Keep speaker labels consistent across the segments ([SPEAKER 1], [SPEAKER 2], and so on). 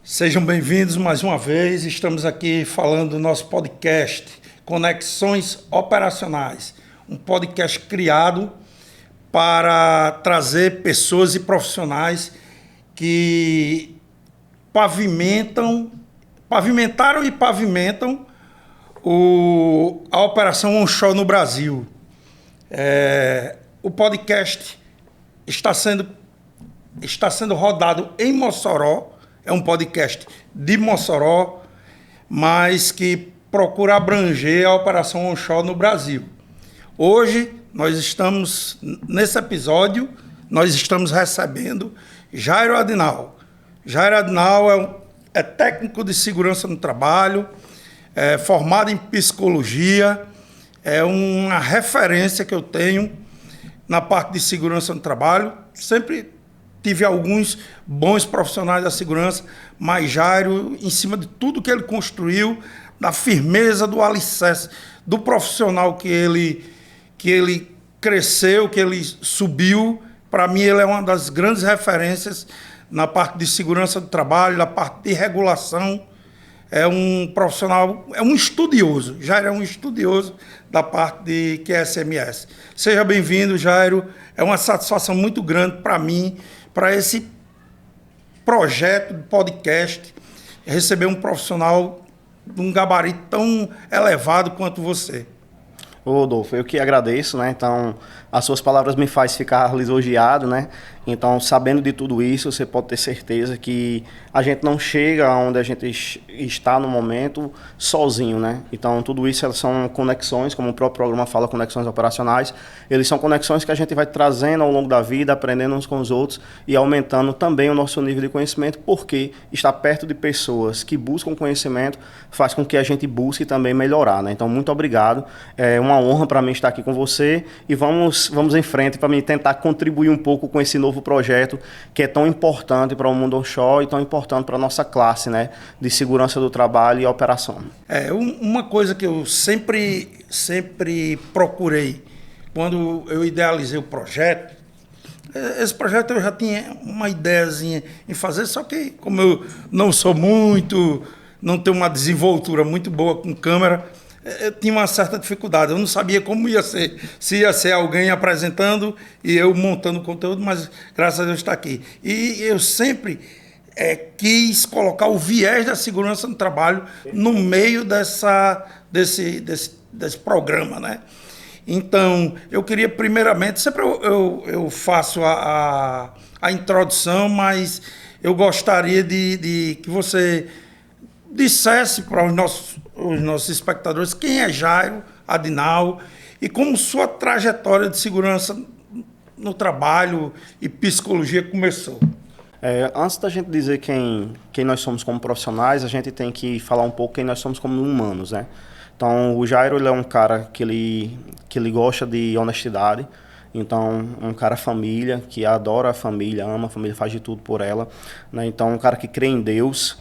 [SPEAKER 1] Sejam bem-vindos mais uma vez. Estamos aqui falando do nosso podcast Conexões Operacionais, um podcast criado para trazer pessoas e profissionais que pavimentaram e pavimentam a Operação Onshore no Brasil. O podcast está sendo rodado em Mossoró. É um podcast de Mossoró, mas que procura abranger a Operação Onshore no Brasil. Hoje, nesse episódio, nós estamos recebendo Jairo Adinal. Jairo Adinal é técnico de segurança no trabalho, formado em psicologia, é uma referência que eu tenho na parte de segurança no trabalho. Sempre tive alguns bons profissionais da segurança, mas Jairo, em cima de tudo que ele construiu, da firmeza, do alicerce, do profissional que ele cresceu, que ele subiu, para mim ele é uma das grandes referências na parte de segurança do trabalho, na parte de regulação. É um profissional, é um estudioso. Jairo é um estudioso da parte de QSMS. Seja bem-vindo, Jairo. É uma satisfação muito grande para mim, para esse projeto de podcast, receber um profissional de um gabarito tão elevado quanto você.
[SPEAKER 2] Ô, Rodolfo, eu que agradeço, né? Então, as suas palavras me fazem ficar lisonjeado, né? Então, sabendo de tudo isso, você pode ter certeza que a gente não chega onde a gente está no momento sozinho, né? Então, tudo isso são conexões, como o próprio programa fala, conexões operacionais. Eles são conexões que a gente vai trazendo ao longo da vida, aprendendo uns com os outros e aumentando também o nosso nível de conhecimento, porque estar perto de pessoas que buscam conhecimento faz com que a gente busque também melhorar, né? Então, muito obrigado. É uma honra para mim estar aqui com você e vamos em frente para mim tentar contribuir um pouco com esse novo projeto que é tão importante para o mundo onshore e tão importante para a nossa classe, né, de segurança do trabalho e operação.
[SPEAKER 1] Uma coisa que eu sempre procurei quando eu idealizei o projeto, esse projeto eu já tinha uma ideiazinha em fazer, só que como eu não não tenho uma desenvoltura muito boa com câmera, eu tinha uma certa dificuldade. Eu não sabia como ia ser, se ia ser alguém apresentando e eu montando o conteúdo, mas graças a Deus está aqui. E eu sempre quis colocar o viés da segurança no trabalho no meio desse programa, né? Então, eu queria primeiramente, sempre eu faço a introdução, mas eu gostaria de que você dissesse para os nossos espectadores quem é Jairo Adinal e como sua trajetória de segurança no trabalho e psicologia começou.
[SPEAKER 2] Antes da gente dizer quem nós somos como profissionais, a gente tem que falar um pouco quem nós somos como humanos, né? Então, o Jairo ele é um cara que ele gosta de honestidade. Então, um cara família, que adora a família, ama a família, faz de tudo por ela, né? Então, um cara que crê em Deus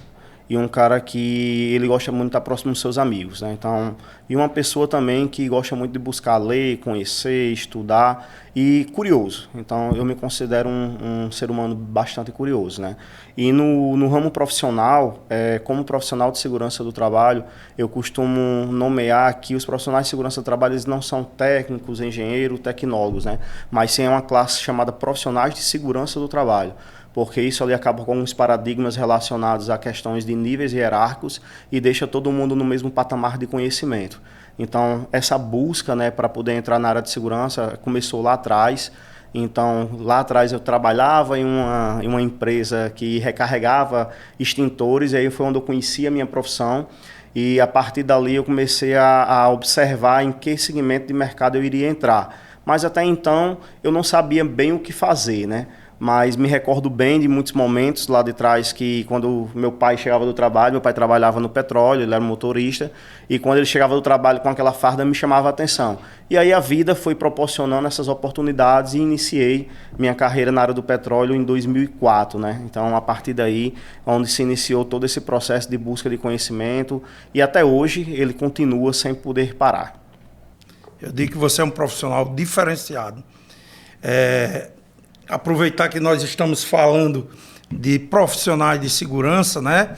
[SPEAKER 2] e um cara que ele gosta muito de estar próximo dos seus amigos, né? Então, e uma pessoa também que gosta muito de buscar ler, conhecer, estudar e curioso. Então, eu me considero um ser humano bastante curioso, né? E no ramo profissional, como profissional de segurança do trabalho, eu costumo nomear que os profissionais de segurança do trabalho eles não são técnicos, engenheiros, tecnólogos, né? Mas sim é uma classe chamada profissionais de segurança do trabalho, porque isso ali acaba com alguns paradigmas relacionados a questões de níveis hierárquicos e deixa todo mundo no mesmo patamar de conhecimento. Então, essa busca, né, para poder entrar na área de segurança começou lá atrás. Então, lá atrás eu trabalhava em uma empresa que recarregava extintores, e aí foi onde eu conheci a minha profissão. E a partir dali eu comecei a observar em que segmento de mercado eu iria entrar. Mas até então eu não sabia bem o que fazer, né? Mas me recordo bem de muitos momentos lá de trás que quando meu pai chegava do trabalho, meu pai trabalhava no petróleo, ele era motorista, e quando ele chegava do trabalho com aquela farda me chamava a atenção. E aí a vida foi proporcionando essas oportunidades e iniciei minha carreira na área do petróleo em 2004, né? Então a partir daí, onde se iniciou todo esse processo de busca de conhecimento e até hoje ele continua sem poder parar.
[SPEAKER 1] Eu digo que você é um profissional diferenciado. Aproveitar que nós estamos falando de profissionais de segurança, né?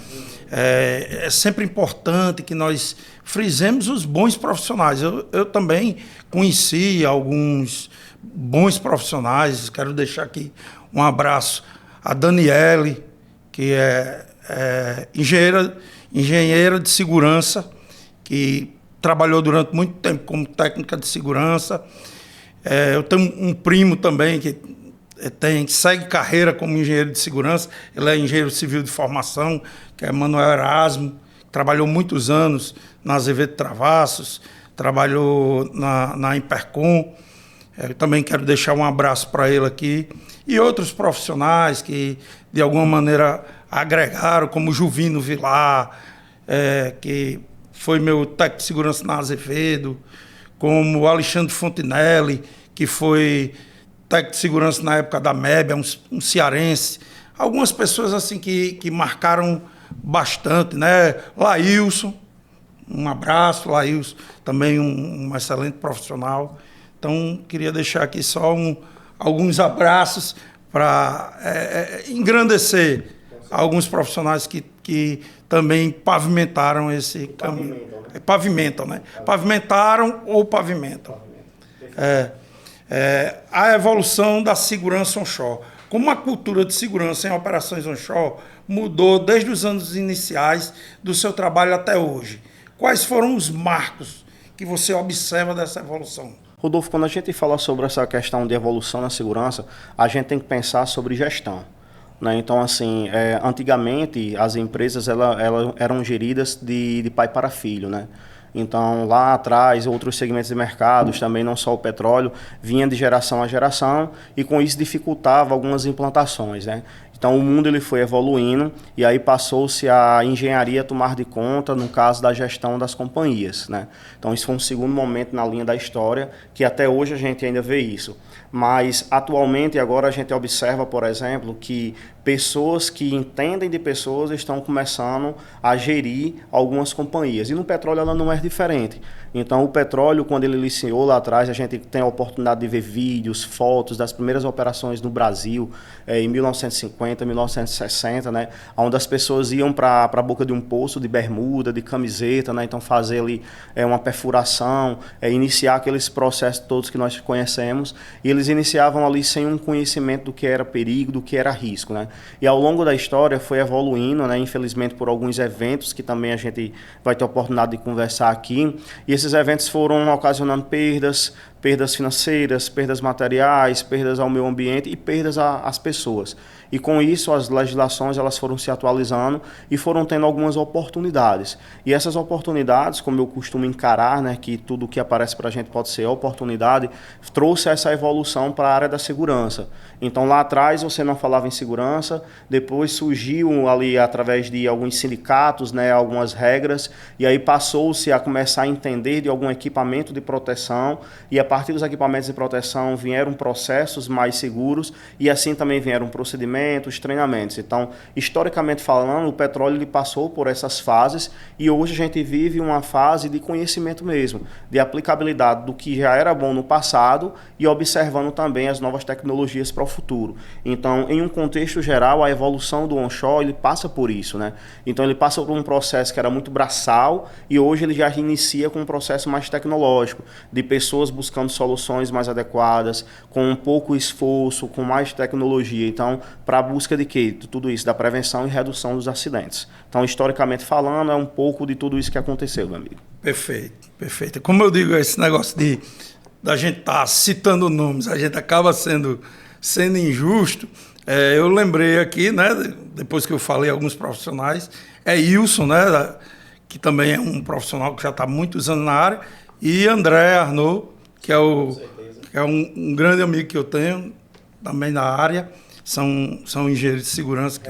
[SPEAKER 1] É sempre importante que nós frisemos os bons profissionais. Eu também conheci alguns bons profissionais. Quero deixar aqui um abraço a Daniele, que é engenheira de segurança, que trabalhou durante muito tempo como técnica de segurança. Eu tenho um primo também que segue carreira como engenheiro de segurança. Ele é engenheiro civil de formação, que é Manuel Erasmo, que trabalhou muitos anos na Azevedo Travassos, trabalhou na Impercom. Eu também quero deixar um abraço para ele aqui. E outros profissionais que, de alguma maneira, agregaram, como Juvino Vilar, que foi meu técnico de segurança na Azevedo, como Alexandre Fontinelli, que foi técnico de segurança na época da MEB, um cearense. Algumas pessoas assim que marcaram bastante, né? Laílson, um abraço, Laílson, também um excelente profissional. Então, queria deixar aqui só alguns abraços para engrandecer alguns profissionais que também pavimentaram esse caminho. Pavimentam, né? Pavimentaram ou pavimentam. A evolução da segurança onshore. Como a cultura de segurança em operações onshore mudou desde os anos iniciais do seu trabalho até hoje? Quais foram os marcos que você observa dessa evolução?
[SPEAKER 2] Rodolfo, quando a gente fala sobre essa questão de evolução na segurança, a gente tem que pensar sobre gestão, né? Então, assim, antigamente as empresas elas eram geridas de pai para filho, né? Então, lá atrás, outros segmentos de mercados, também não só o petróleo, vinha de geração a geração e com isso dificultava algumas implantações, né? Então, o mundo ele foi evoluindo e aí passou-se a engenharia tomar de conta, no caso da gestão das companhias, né? Então, isso foi um segundo momento na linha da história, que até hoje a gente ainda vê isso. Mas, atualmente, agora a gente observa, por exemplo, que pessoas que entendem de pessoas estão começando a gerir algumas companhias. E no petróleo ela não é diferente. Então, o petróleo, quando ele iniciou lá atrás, a gente tem a oportunidade de ver vídeos, fotos das primeiras operações no Brasil, em 1950, 1960, né? Onde as pessoas iam para a boca de um poço de bermuda, de camiseta, né? Então, fazer ali uma perfuração, iniciar aqueles processos todos que nós conhecemos. E eles iniciavam ali sem um conhecimento do que era perigo, do que era risco, né? E ao longo da história foi evoluindo, né? Infelizmente por alguns eventos que também a gente vai ter a oportunidade de conversar aqui. E esses eventos foram ocasionando perdas financeiras, perdas materiais, perdas ao meio ambiente e perdas às pessoas. E com isso as legislações elas foram se atualizando e foram tendo algumas oportunidades. E essas oportunidades, como eu costumo encarar, né, que tudo que aparece para a gente pode ser oportunidade, trouxe essa evolução para a área da segurança. Então lá atrás você não falava em segurança, depois surgiu ali através de alguns sindicatos, né, algumas regras, e aí passou-se a começar a entender de algum equipamento de proteção, e a partir dos equipamentos de proteção vieram processos mais seguros e assim também vieram procedimentos, treinamentos. Então, historicamente falando, o petróleo ele passou por essas fases e hoje a gente vive uma fase de conhecimento mesmo, de aplicabilidade do que já era bom no passado e observando também as novas tecnologias para o futuro. Então, em um contexto geral, a evolução do onshore ele passa por isso, né? Então, ele passa por um processo que era muito braçal e hoje ele já inicia com um processo mais tecnológico, de pessoas buscando soluções mais adequadas, com um pouco esforço, com mais tecnologia. Então, para a busca de quê? De tudo isso, da prevenção e redução dos acidentes. Então, historicamente falando, é um pouco de tudo isso que aconteceu, meu amigo.
[SPEAKER 1] Perfeito, perfeito. Como eu digo, esse negócio da gente estar citando nomes, a gente acaba sendo injusto. Eu lembrei aqui, né, depois que eu falei alguns profissionais, Wilson, né, que também é um profissional que já está há muitos anos na área, e André Arnaud, que é um grande amigo que eu tenho, também na área, são engenheiros de segurança,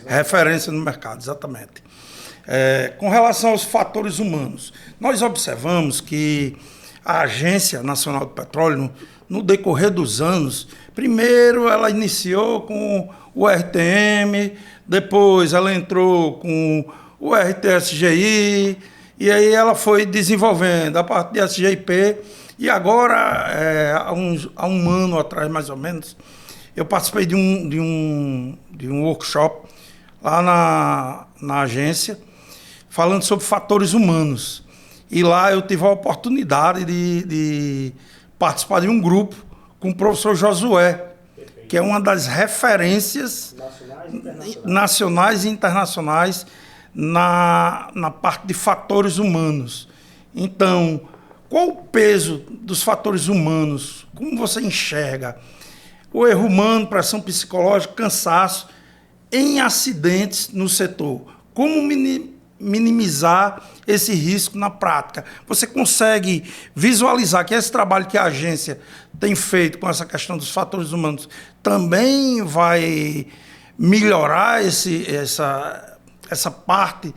[SPEAKER 1] referência no mercado, exatamente. Com relação aos fatores humanos, nós observamos que a Agência Nacional do Petróleo, no decorrer dos anos, primeiro ela iniciou com o RTM, depois ela entrou com o RTSGI, e aí ela foi desenvolvendo a parte de SGIP, e agora, há um ano atrás, mais ou menos, eu participei de um workshop lá na agência, falando sobre fatores humanos. E lá eu tive a oportunidade de participar de um grupo com o professor Josué, que é uma das referências nacionais e internacionais na parte de fatores humanos. Então, qual o peso dos fatores humanos? Como você enxerga o erro humano, pressão psicológica, cansaço em acidentes no setor? Como minimizar esse risco na prática? Você consegue visualizar que esse trabalho que a agência tem feito com essa questão dos fatores humanos também vai melhorar essa parte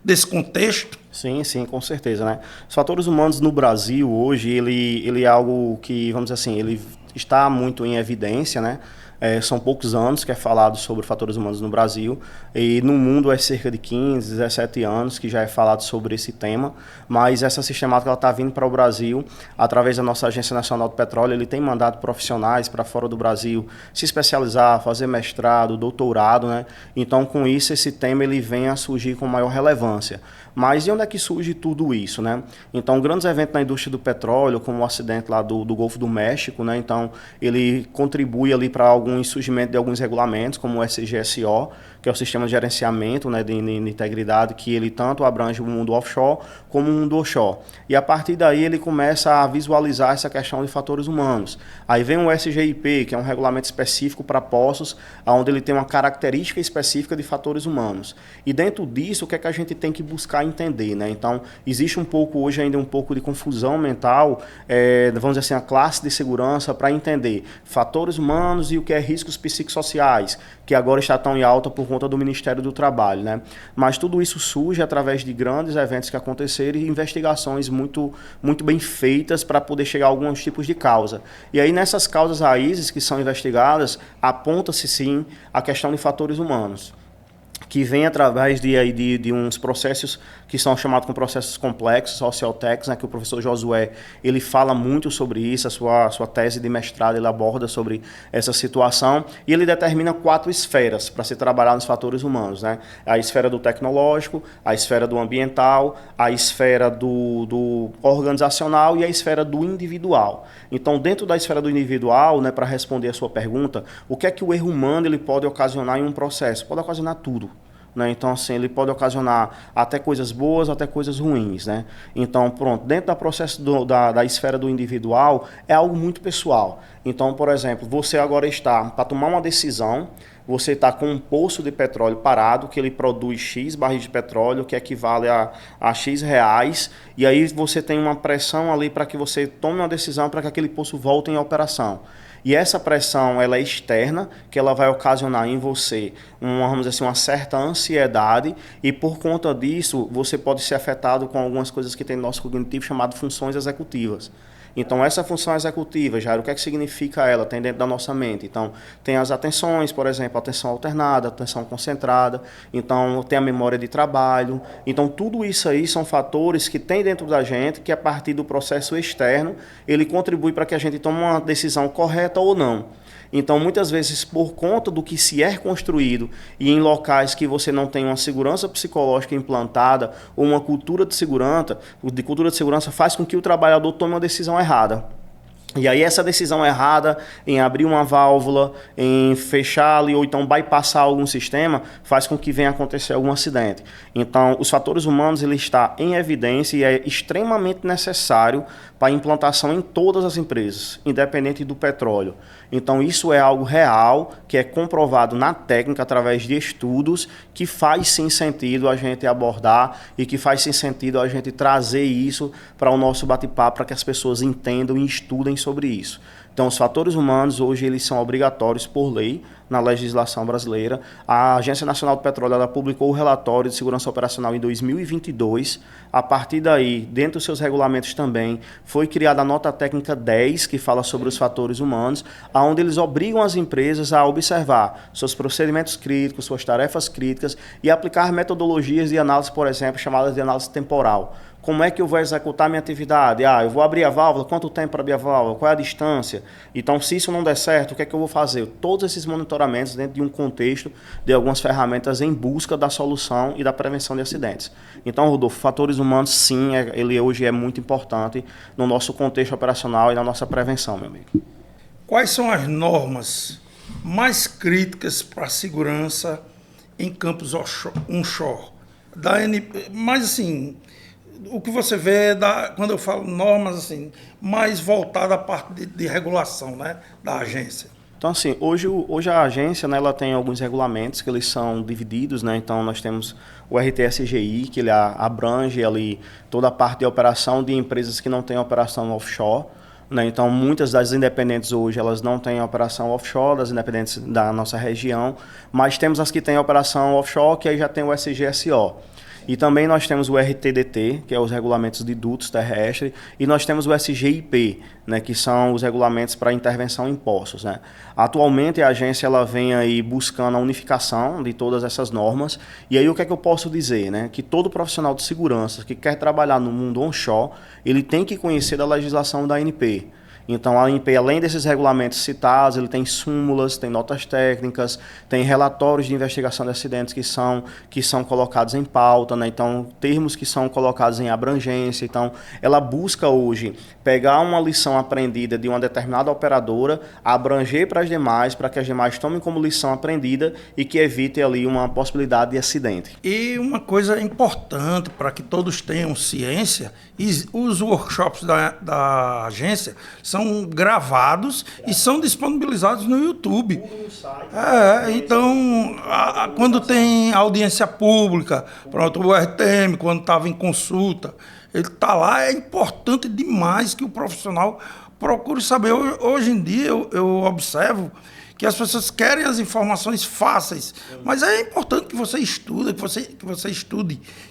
[SPEAKER 1] desse contexto?
[SPEAKER 2] Sim, com certeza, né? Os fatores humanos no Brasil hoje, ele é algo que, vamos dizer assim, ele está muito em evidência, né? São poucos anos que é falado sobre fatores humanos no Brasil, e no mundo é cerca de 15, 17 anos que já é falado sobre esse tema, mas essa sistemática está vindo para o Brasil através da nossa Agência Nacional do Petróleo. Ele tem mandado profissionais para fora do Brasil se especializar, fazer mestrado, doutorado, né? Então, com isso, esse tema ele vem a surgir com maior relevância. Mas de onde é que surge tudo isso, né? Então, grandes eventos na indústria do petróleo, como o acidente lá do Golfo do México, né? Então, ele contribui ali para algum surgimento de alguns regulamentos, como o SGSO, que é o Sistema de Gerenciamento, né, de Integridade, que ele tanto abrange o mundo offshore como o mundo onshore. E a partir daí ele começa a visualizar essa questão de fatores humanos. Aí vem o SGIP, que é um regulamento específico para poços, onde ele tem uma característica específica de fatores humanos. E dentro disso, o que é que a gente tem que buscar entender, né? Então, existe um pouco hoje ainda um pouco de confusão mental, vamos dizer assim, a classe de segurança para entender fatores humanos e o que é riscos psicossociais, que agora está tão em alta por conta do Ministério do Trabalho, né? Mas tudo isso surge através de grandes eventos que aconteceram e investigações muito bem feitas para poder chegar a alguns tipos de causa. E aí nessas causas raízes que são investigadas, aponta-se sim a questão de fatores humanos, que vem através de uns processos que são chamados com processos complexos, sociotecs, né, que o professor Josué ele fala muito sobre isso, a sua tese de mestrado ele aborda sobre essa situação, e ele determina 4 esferas para se trabalhar nos fatores humanos, né? A esfera do tecnológico, a esfera do ambiental, a esfera do organizacional e a esfera do individual. Então, dentro da esfera do individual, né, para responder a sua pergunta, o que é que o erro humano ele pode ocasionar em um processo? Pode ocasionar tudo. Né? Então, assim, ele pode ocasionar até coisas boas, até coisas ruins, né? Então, pronto, dentro do processo da esfera do individual, é algo muito pessoal. Então, por exemplo, você agora está, para tomar uma decisão, você está com um poço de petróleo parado, que ele produz X barris de petróleo, que equivale a X reais, e aí você tem uma pressão ali para que você tome uma decisão para que aquele poço volte em operação. E essa pressão ela é externa, que ela vai ocasionar em você vamos dizer assim, uma certa ansiedade, e por conta disso você pode ser afetado com algumas coisas que tem no nosso cognitivo chamado funções executivas. Então, essa função executiva, Jairo, o que é que significa ela? Tem dentro da nossa mente. Então, tem as atenções, por exemplo, atenção alternada, atenção concentrada. Então, tem a memória de trabalho. Então, tudo isso aí são fatores que tem dentro da gente, que a partir do processo externo, ele contribui para que a gente tome uma decisão correta ou não. Então, muitas vezes, por conta do que se é construído e em locais que você não tem uma segurança psicológica implantada ou uma cultura de segurança faz com que o trabalhador tome uma decisão errada. E aí essa decisão errada em abrir uma válvula, em fechar ali ou então bypassar algum sistema, faz com que venha acontecer algum acidente. Então, os fatores humanos ele está em evidência e é extremamente necessário para a implantação em todas as empresas, independente do petróleo. Então, isso é algo real, que é comprovado na técnica através de estudos, que faz sim sentido a gente abordar e que faz sim sentido a gente trazer isso para o nosso bate-papo, para que as pessoas entendam e estudem sobre isso. Então, os fatores humanos, hoje, eles são obrigatórios por lei na legislação brasileira. A Agência Nacional do Petróleo ela publicou o relatório de segurança operacional em 2022. A partir daí, dentro dos seus regulamentos também, foi criada a nota técnica 10, que fala sobre os fatores humanos, onde eles obrigam as empresas a observar seus procedimentos críticos, suas tarefas críticas e aplicar metodologias de análise, por exemplo, chamadas de análise temporal. como é que eu vou executar a minha atividade? Eu vou abrir a válvula, quanto tempo para abrir a válvula? Qual é a distância? Então, se isso não der certo, o que é que eu vou fazer? Todos esses monitoramentos dentro de um contexto de algumas ferramentas em busca da solução e da prevenção de acidentes. Então, Rodolfo, fatores humanos, sim, ele hoje é muito importante no nosso contexto operacional e na nossa prevenção, meu amigo.
[SPEAKER 1] Quais são as normas mais críticas para a segurança em campos onshore? Mas assim, o que você vê, quando eu falo normas, assim, mais voltada à parte de regulação, né, da agência.
[SPEAKER 2] Então, assim, hoje a agência, né, ela tem alguns regulamentos que eles são divididos, né? Então, nós temos o RTSGI, que ele abrange ali toda a parte de operação de empresas que não têm operação offshore, né? Então, muitas das independentes hoje, elas não têm operação offshore, das independentes da nossa região, mas temos as que têm operação offshore, que aí já tem o SGSO. E também nós temos o RTDT, que é os regulamentos de dutos terrestres, e nós temos o SGIP, né, que são os regulamentos para intervenção em poços, né. Atualmente a agência ela vem aí buscando a unificação de todas essas normas, e aí o que é que eu posso dizer, né, que todo profissional de segurança que quer trabalhar no mundo onshore, ele tem que conhecer da legislação da ANP. Então, a ANP, além desses regulamentos citados, ele tem súmulas, tem notas técnicas, tem relatórios de investigação de acidentes que são colocados em pauta, né? Então, termos que são colocados em abrangência. Então, ela busca hoje pegar uma lição aprendida de uma determinada operadora, abranger para as demais, para que as demais tomem como lição aprendida e que evite ali uma possibilidade de acidente.
[SPEAKER 1] E uma coisa importante para que todos tenham ciência, os workshops da agência são gravados e são disponibilizados no YouTube. Então, quando tem audiência pública, pronto, o RTM, quando estava em consulta, ele está lá, é importante demais que o profissional procure saber. Hoje em dia, eu observo que as pessoas querem as informações fáceis, mas é importante que você estude,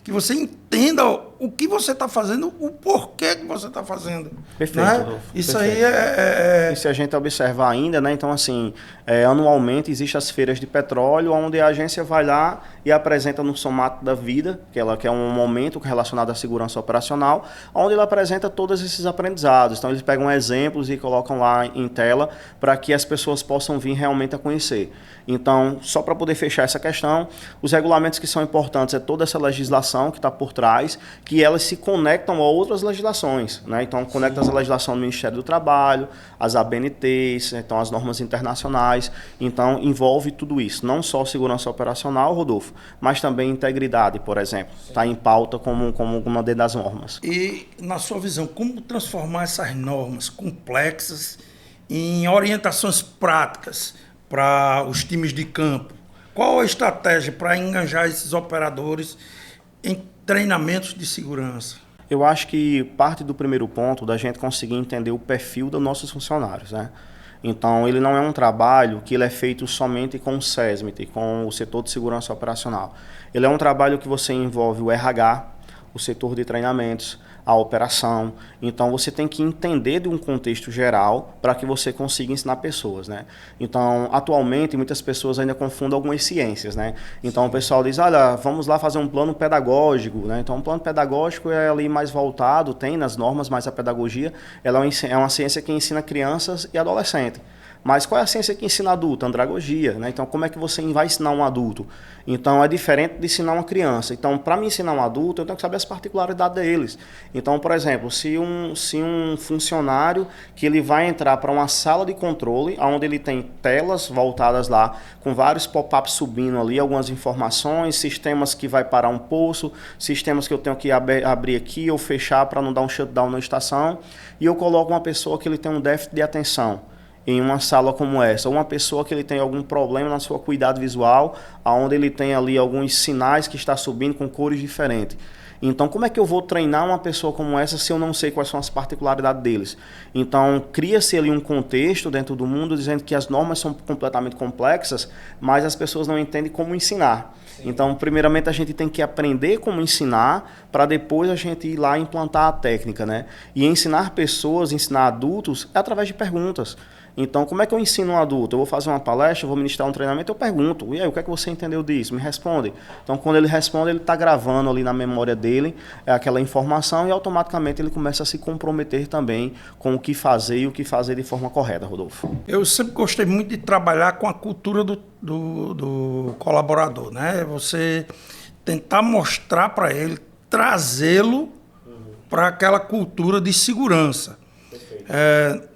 [SPEAKER 1] que você entenda o que você está fazendo, o porquê que você está fazendo.
[SPEAKER 2] Perfeito,
[SPEAKER 1] né?
[SPEAKER 2] Rodolfo.
[SPEAKER 1] Isso
[SPEAKER 2] Perfeito.
[SPEAKER 1] aí
[SPEAKER 2] E se a gente observar ainda, né? Então, assim, anualmente existem as feiras de petróleo, onde a agência vai lá e apresenta no Somato da Vida, que é um momento relacionado à segurança operacional, onde ela apresenta todos esses aprendizados. Então, eles pegam exemplos e colocam lá em tela para que as pessoas possam vir realmente a conhecer. Então, só para poder fechar essa questão, os regulamentos que são importantes é toda essa legislação que está por trás, que elas se conectam a outras legislações, né? Então, conecta a legislação do Ministério do Trabalho, as ABNTs, então as normas internacionais. Então, envolve tudo isso. Não só segurança operacional, Rodolfo, mas também integridade, por exemplo. Está em pauta como uma das normas.
[SPEAKER 1] E, na sua visão, como transformar essas normas complexas em orientações práticas para os times de campo? Qual a estratégia para engajar esses operadores em treinamentos de segurança?
[SPEAKER 2] Eu acho que parte do primeiro ponto da gente conseguir entender o perfil dos nossos funcionários, né? Então, ele não é um trabalho que ele é feito somente com o SESMIT, com o setor de segurança operacional. Ele é um trabalho que você envolve o RH, o setor de treinamentos, a operação. Então, você tem que entender de um contexto geral para que você consiga ensinar pessoas, né? Então, atualmente, muitas pessoas ainda confundem algumas ciências, né? Então, o pessoal diz, olha, vamos lá fazer um plano pedagógico, né? Então, um plano pedagógico é ali mais voltado, tem nas normas, mas a pedagogia ela é uma ciência que ensina crianças e adolescentes. Mas qual é a ciência que ensina adulto? Andragogia, né? Então, como é que você vai ensinar um adulto? Então, é diferente de ensinar uma criança. Então, para me ensinar um adulto, eu tenho que saber as particularidades deles. Então, por exemplo, se um funcionário que ele vai entrar para uma sala de controle, onde ele tem telas voltadas lá, com vários pop-ups subindo ali, algumas informações, sistemas que vai parar um poço, sistemas que eu tenho que abrir aqui ou fechar para não dar um shutdown na estação, e eu coloco uma pessoa que ele tem um déficit de atenção em uma sala como essa, ou uma pessoa que ele tem algum problema na sua acuidade visual, onde ele tem ali alguns sinais que está subindo com cores diferentes. Então, como é que eu vou treinar uma pessoa como essa se eu não sei quais são as particularidades deles? Então, cria-se ali um contexto dentro do mundo dizendo que as normas são completamente complexas, mas as pessoas não entendem como ensinar. Sim. Então, primeiramente, a gente tem que aprender como ensinar para depois a gente ir lá implantar a técnica, né? E ensinar pessoas, ensinar adultos é através de perguntas. Então, como é que eu ensino um adulto? Eu vou fazer uma palestra, eu vou ministrar um treinamento, eu pergunto, e aí, o que é que você entendeu disso? Me responde. Então, quando ele responde, ele está gravando ali na memória dele aquela informação e automaticamente ele começa a se comprometer também com o que fazer e o que fazer de forma correta, Rodolfo.
[SPEAKER 1] Eu sempre gostei muito de trabalhar com a cultura do colaborador, né? Você tentar mostrar para ele, trazê-lo para aquela cultura de segurança.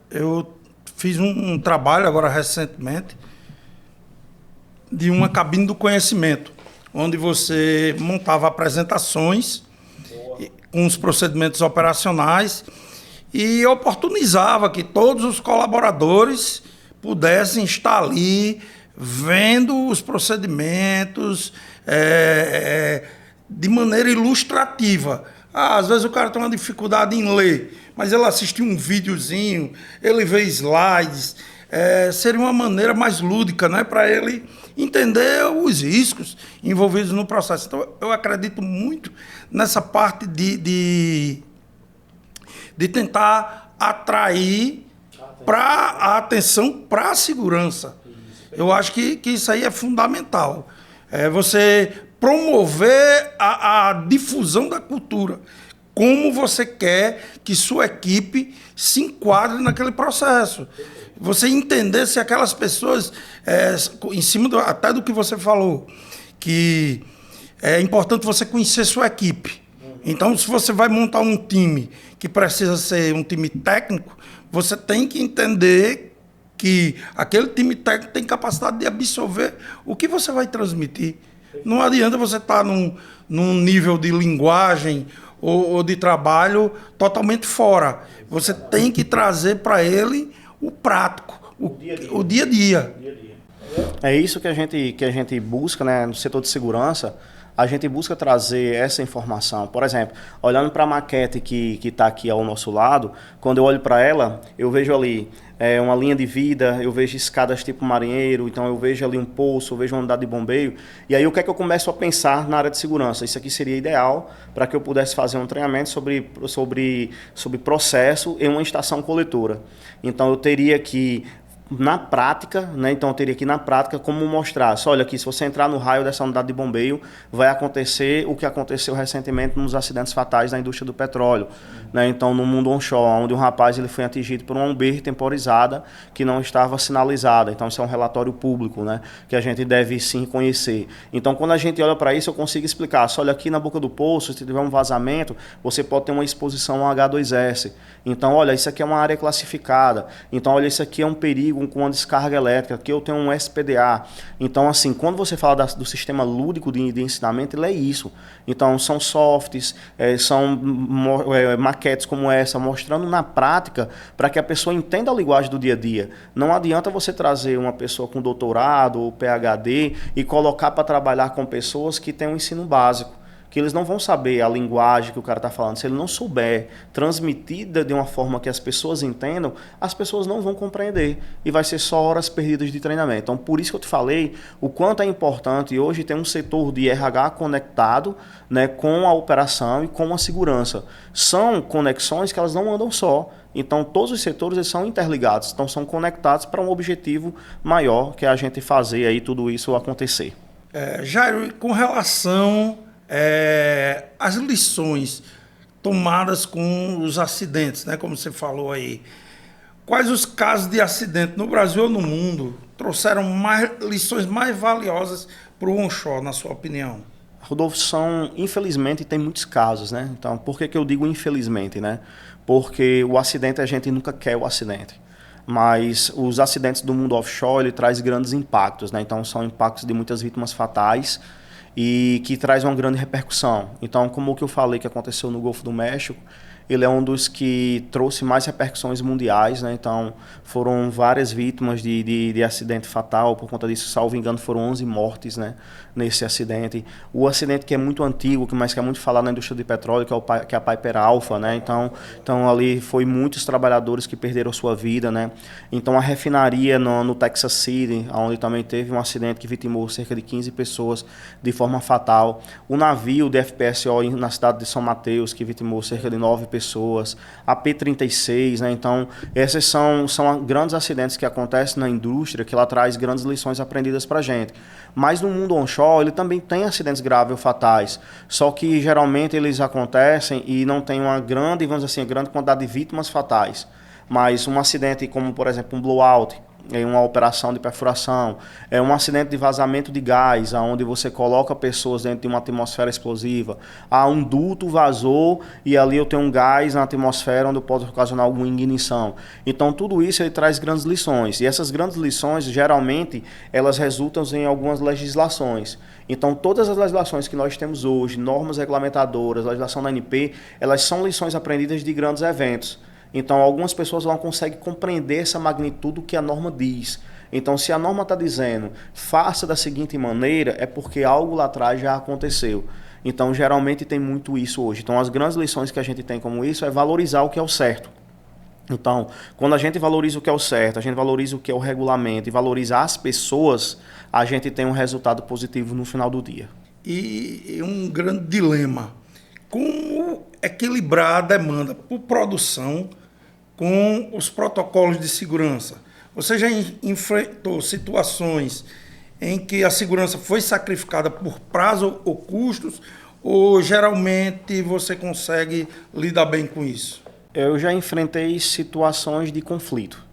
[SPEAKER 1] Eu fiz um trabalho agora recentemente de uma cabine do conhecimento, onde você montava apresentações com os procedimentos operacionais e oportunizava que todos os colaboradores pudessem estar ali vendo os procedimentos de maneira ilustrativa. Às vezes o cara tem uma dificuldade em ler, mas ele assistiu um videozinho, ele vê slides, seria uma maneira mais lúdica, né, para ele entender os riscos envolvidos no processo. Então, eu acredito muito nessa parte de tentar atrair a atenção para a segurança. Eu acho que isso aí é fundamental. Você promover a difusão da cultura. Como você quer que sua equipe se enquadre naquele processo. Você entender se aquelas pessoas, em cima até do que você falou, que é importante você conhecer sua equipe. Então, se você vai montar um time que precisa ser um time técnico, você tem que entender que aquele time técnico tem capacidade de absorver o que você vai transmitir. Não adianta você estar num nível de linguagem ou de trabalho totalmente fora. Você tem que trazer para ele o prático, o dia a dia.
[SPEAKER 2] É isso que a gente busca, né, no setor de segurança. A gente busca trazer essa informação. Por exemplo, olhando para a maquete que está aqui ao nosso lado, quando eu olho para ela, eu vejo ali uma linha de vida, eu vejo escadas tipo marinheiro, então eu vejo ali um poço, eu vejo uma unidade de bombeiro. E aí o que é que eu começo a pensar na área de segurança? Isso aqui seria ideal para que eu pudesse fazer um treinamento sobre processo em uma estação coletora. Então eu teria que na prática, né? Então eu teria que na prática como mostrar, olha aqui, se você entrar no raio dessa unidade de bombeio, vai acontecer o que aconteceu recentemente nos acidentes fatais da indústria do petróleo, né? Então no mundo onshore, onde um rapaz ele foi atingido por uma bombeira temporizada que não estava sinalizada. Então isso é um relatório público, né? Que a gente deve sim conhecer. Então quando a gente olha para isso, eu consigo explicar, olha aqui na boca do poço, se tiver um vazamento, você pode ter uma exposição ao H2S. Então olha, isso aqui é uma área classificada. Então olha, isso aqui é um perigo com uma descarga elétrica, aqui eu tenho um SPDA. Então, assim, quando você fala do sistema lúdico de ensinamento, ele é isso. Então, são softs, são maquetes como essa, mostrando na prática para que a pessoa entenda a linguagem do dia a dia. Não adianta você trazer uma pessoa com doutorado ou PhD e colocar para trabalhar com pessoas que têm um ensino básico, que eles não vão saber a linguagem que o cara está falando. Se ele não souber transmitir de uma forma que as pessoas entendam, as pessoas não vão compreender e vai ser só horas perdidas de treinamento. Então, por isso que eu te falei o quanto é importante hoje ter um setor de RH conectado, né, com a operação e com a segurança. São conexões que elas não andam só. Então, todos os setores eles são interligados, então são conectados para um objetivo maior, que é a gente fazer aí tudo isso acontecer.
[SPEAKER 1] Jairo, com relação as lições tomadas com os acidentes, né, como você falou aí, quais os casos de acidente no Brasil ou no mundo trouxeram lições mais valiosas para o onshore, na sua opinião?
[SPEAKER 2] Rodolfo, infelizmente, tem muitos casos, né? Então, por que eu digo infelizmente, né? Porque o acidente, a gente nunca quer o acidente. Mas os acidentes do mundo offshore, ele traz grandes impactos, né? Então, são impactos de muitas vítimas fatais e que traz uma grande repercussão. Então, como o que eu falei que aconteceu no Golfo do México, ele é um dos que trouxe mais repercussões mundiais, né? Então, foram várias vítimas de acidente fatal. Por conta disso, salvo engano, foram 11 mortes, né? nesse acidente. O acidente que é muito antigo, mas que é muito falado na indústria de petróleo, que é a Piper Alpha, né? Então ali foi muitos trabalhadores que perderam sua vida, né? Então a refinaria no Texas City, onde também teve um acidente que vitimou cerca de 15 pessoas de forma fatal. O navio de FPSO na cidade de São Mateus, que vitimou cerca de 9 pessoas. A P-36, né? Então esses são grandes acidentes que acontecem na indústria, que ela traz grandes lições aprendidas para a gente. Mas no mundo onshore, ele também tem acidentes graves ou fatais, só que geralmente eles acontecem e não tem uma grande, vamos dizer assim, grande quantidade de vítimas fatais. Mas um acidente como, por exemplo, um blowout, em uma operação de perfuração, é um acidente de vazamento de gás, onde você coloca pessoas dentro de uma atmosfera explosiva. Um duto vazou e ali eu tenho um gás na atmosfera onde eu posso ocasionar alguma ignição. Então tudo isso ele traz grandes lições, e essas grandes lições geralmente elas resultam em algumas legislações. Então todas as legislações que nós temos hoje, normas regulamentadoras, legislação da ANP, elas são lições aprendidas de grandes eventos. Então, algumas pessoas não conseguem compreender essa magnitude que a norma diz. Então, se a norma está dizendo, faça da seguinte maneira, é porque algo lá atrás já aconteceu. Então, geralmente tem muito isso hoje. Então, as grandes lições que a gente tem como isso é valorizar o que é o certo. Então, quando a gente valoriza o que é o certo, a gente valoriza o que é o regulamento e valoriza as pessoas, a gente tem um resultado positivo no final do dia.
[SPEAKER 1] E um grande dilema. Como equilibrar a demanda por produção com os protocolos de segurança? Você já enfrentou situações em que a segurança foi sacrificada por prazo ou custos, ou geralmente você consegue lidar bem com isso?
[SPEAKER 2] Eu já enfrentei situações de conflito,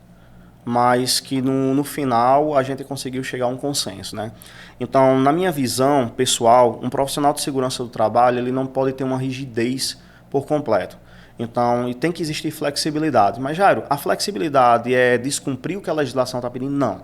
[SPEAKER 2] mas que no final a gente conseguiu chegar a um consenso, né? Então, na minha visão pessoal, um profissional de segurança do trabalho ele não pode ter uma rigidez por completo. Então, e tem que existir flexibilidade. Mas, Jairo, a flexibilidade é descumprir o que a legislação está pedindo? Não.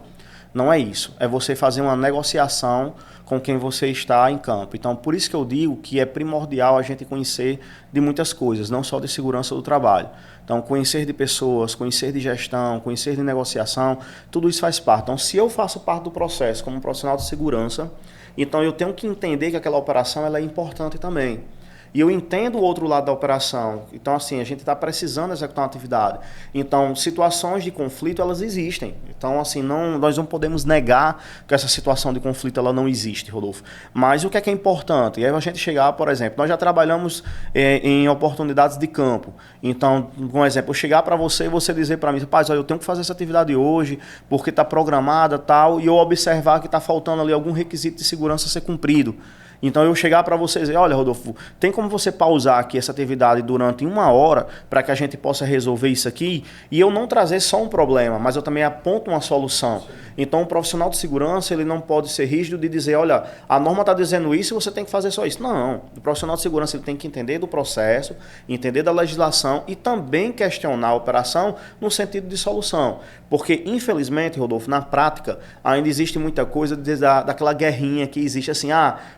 [SPEAKER 2] Não é isso. É você fazer uma negociação com quem você está em campo. Então, por isso que eu digo que é primordial a gente conhecer de muitas coisas, não só de segurança do trabalho. Então, conhecer de pessoas, conhecer de gestão, conhecer de negociação, tudo isso faz parte. Então, se eu faço parte do processo como profissional de segurança, então eu tenho que entender que aquela operação ela é importante também. E eu entendo o outro lado da operação. Então, assim, a gente está precisando executar uma atividade. Então, situações de conflito, elas existem. Então, assim, nós não podemos negar que essa situação de conflito ela não existe, Rodolfo. Mas o que é importante? É a gente chegar, por exemplo, nós já trabalhamos em oportunidades de campo. Então, um exemplo, eu chegar para você e você dizer para mim, rapaz, eu tenho que fazer essa atividade hoje, porque está programada tal, e eu observar que está faltando ali algum requisito de segurança a ser cumprido. Então eu chegar para vocês e dizer, olha, Rodolfo, tem como você pausar aqui essa atividade durante 1 hora para que a gente possa resolver isso aqui? E eu não trazer só um problema, mas eu também aponto uma solução. Então o profissional de segurança ele não pode ser rígido de dizer, olha, a norma está dizendo isso e você tem que fazer só isso. Não, o profissional de segurança ele tem que entender do processo, entender da legislação e também questionar a operação no sentido de solução. Porque, infelizmente, Rodolfo, na prática, ainda existe muita coisa daquela guerrinha que existe assim,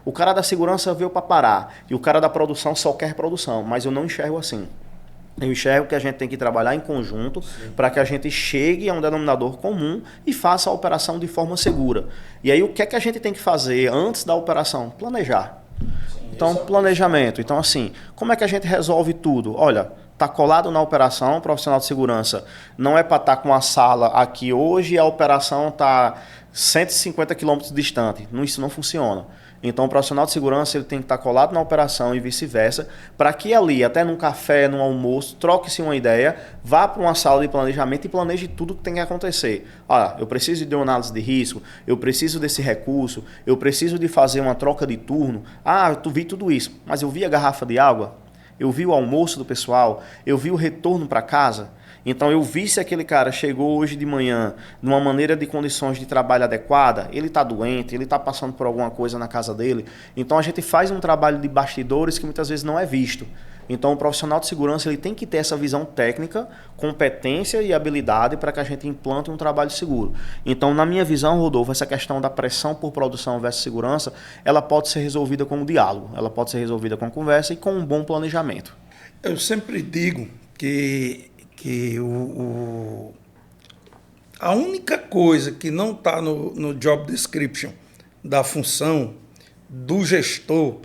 [SPEAKER 2] o cara da segurança veio para parar e o cara da produção só quer produção, mas eu não enxergo assim. Eu enxergo que a gente tem que trabalhar em conjunto para que a gente chegue a um denominador comum e faça a operação de forma segura. E aí o que é que a gente tem que fazer antes da operação? Planejar. Então, planejamento. Então, assim, como é que a gente resolve tudo? Olha, está colado na operação, profissional de segurança não é para estar com a sala aqui hoje e a operação está 150 quilômetros distante. Isso não funciona. Então, o profissional de segurança ele tem que estar colado na operação e vice-versa, para que ali, até num café, num almoço, troque-se uma ideia, vá para uma sala de planejamento e planeje tudo o que tem que acontecer. Eu preciso de uma análise de risco, eu preciso desse recurso, eu preciso de fazer uma troca de turno. Eu vi tudo isso, mas eu vi a garrafa de água, eu vi o almoço do pessoal, eu vi o retorno para casa. Então eu vi se aquele cara chegou hoje de manhã numa maneira de condições de trabalho adequada, ele está doente, ele está passando por alguma coisa na casa dele. Então a gente faz um trabalho de bastidores que muitas vezes não é visto. Então o profissional de segurança ele tem que ter essa visão técnica, competência e habilidade para que a gente implante um trabalho seguro. Então na minha visão, Rodolfo, essa questão da pressão por produção versus segurança, ela pode ser resolvida com o diálogo, ela pode ser resolvida com conversa e com um bom planejamento.
[SPEAKER 1] Eu sempre digo que a única coisa que não está no job description da função do gestor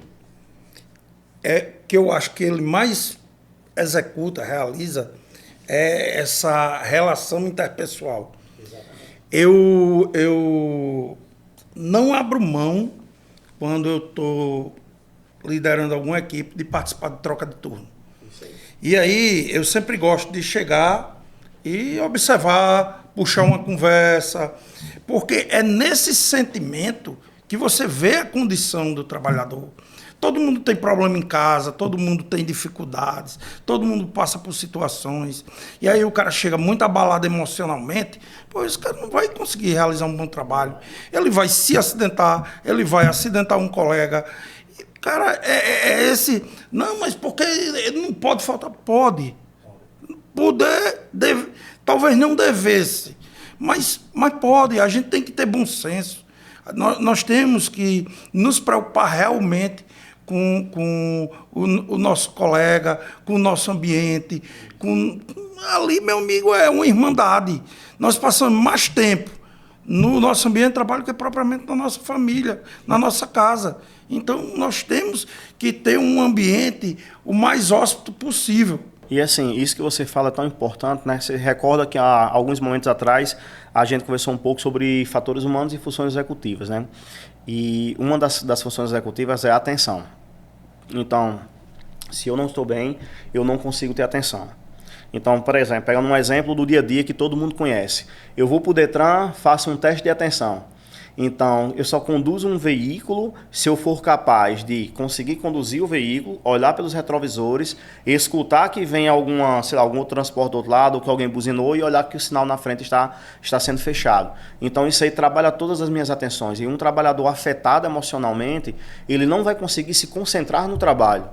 [SPEAKER 1] que eu acho que ele mais executa, realiza, é essa relação interpessoal. Eu não abro mão, quando eu estou liderando alguma equipe, de participar de troca de turno. E aí eu sempre gosto de chegar e observar, puxar uma conversa, porque é nesse sentimento que você vê a condição do trabalhador. Todo mundo tem problema em casa, todo mundo tem dificuldades, todo mundo passa por situações. E aí o cara chega muito abalado emocionalmente, pois esse cara não vai conseguir realizar um bom trabalho. Ele vai se acidentar, ele vai acidentar um colega. E, cara, esse... Não, mas porque ele não pode faltar? Pode. Poder, talvez não devesse, mas pode. A gente tem que ter bom senso. Nós temos que nos preocupar realmente com o nosso colega, com o nosso ambiente. Ali, meu amigo, é uma irmandade. Nós passamos mais tempo no nosso ambiente de trabalho que propriamente na nossa família, na nossa casa. Então, nós temos que ter um ambiente o mais hóspede possível.
[SPEAKER 2] E assim, isso que você fala é tão importante, né? Você recorda que há alguns momentos atrás a gente conversou um pouco sobre fatores humanos e funções executivas, né? E uma das funções executivas é a atenção. Então, se eu não estou bem, eu não consigo ter atenção. Então, por exemplo, pegando um exemplo do dia a dia que todo mundo conhece. Eu vou para o Detran, faço um teste de atenção. Então, eu só conduzo um veículo se eu for capaz de conseguir conduzir o veículo, olhar pelos retrovisores, escutar que vem algum outro transporte do outro lado, ou que alguém buzinou, e olhar que o sinal na frente está sendo fechado. Então, isso aí trabalha todas as minhas atenções. E um trabalhador afetado emocionalmente, ele não vai conseguir se concentrar no trabalho.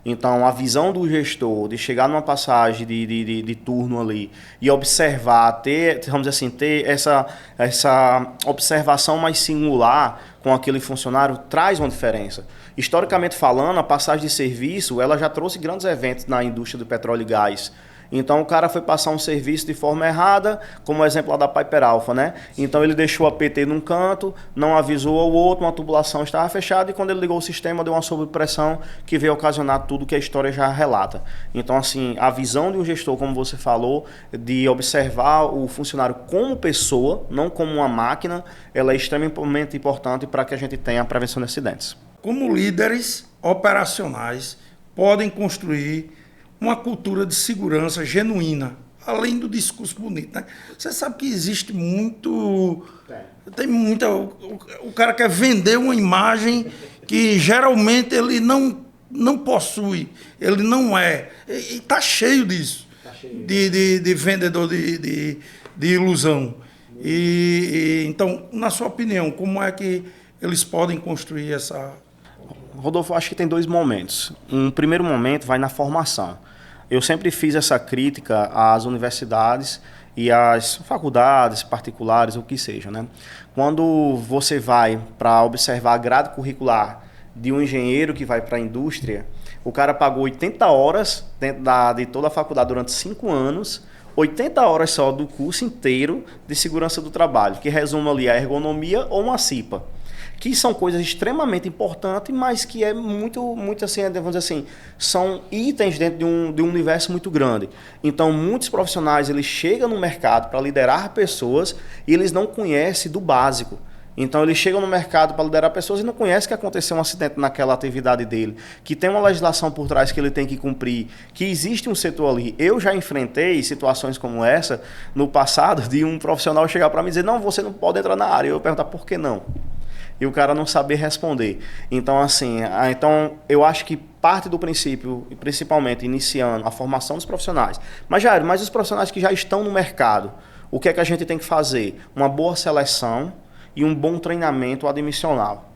[SPEAKER 2] Então, a visão do gestor de chegar numa passagem de turno ali e observar, vamos dizer assim, ter essa observação mais singular com aquele funcionário traz uma diferença. Historicamente falando, a passagem de serviço ela já trouxe grandes eventos na indústria do petróleo e gás. Então o cara foi passar um serviço de forma errada, como o exemplo lá da Piper Alpha, né? Então ele deixou a PT num canto, não avisou ao outro, uma tubulação estava fechada e quando ele ligou o sistema deu uma sobrepressão que veio ocasionar tudo que a história já relata. Então assim, a visão de um gestor, como você falou, de observar o funcionário como pessoa, não como uma máquina, ela é extremamente importante para que a gente tenha a prevenção de acidentes.
[SPEAKER 1] Como líderes operacionais podem construir uma cultura de segurança genuína, além do discurso bonito, né? Você sabe que existe muito... Tem muita... O cara quer vender uma imagem que geralmente ele não possui, ele não é. E está cheio disso, de vendedor de ilusão. Então, na sua opinião, como é que eles podem construir essa...
[SPEAKER 2] Rodolfo, acho que tem dois momentos. Um primeiro momento vai na formação. Eu sempre fiz essa crítica às universidades e às faculdades particulares, o que seja, né? Quando você vai para observar a grade curricular de um engenheiro que vai para a indústria, o cara pagou 80 horas dentro de toda a faculdade durante 5 anos, 80 horas só do curso inteiro de segurança do trabalho, que resume ali a ergonomia ou uma CIPA. Que são coisas extremamente importantes, mas que é muito assim, vamos dizer assim, são itens dentro de um universo muito grande. Então, muitos profissionais, eles chegam no mercado para liderar pessoas e eles não conhecem do básico. Então, eles chegam no mercado para liderar pessoas e não conhecem que aconteceu um acidente naquela atividade dele, que tem uma legislação por trás que ele tem que cumprir, que existe um setor ali. Eu já enfrentei situações como essa no passado, de um profissional chegar para mim e dizer, não, você não pode entrar na área. Eu perguntar, por que não? E o cara não saber responder. Então, assim, eu acho que parte do princípio, principalmente iniciando a formação dos profissionais. Mas, Jair, os profissionais que já estão no mercado, o que é que a gente tem que fazer? Uma boa seleção e um bom treinamento admissional.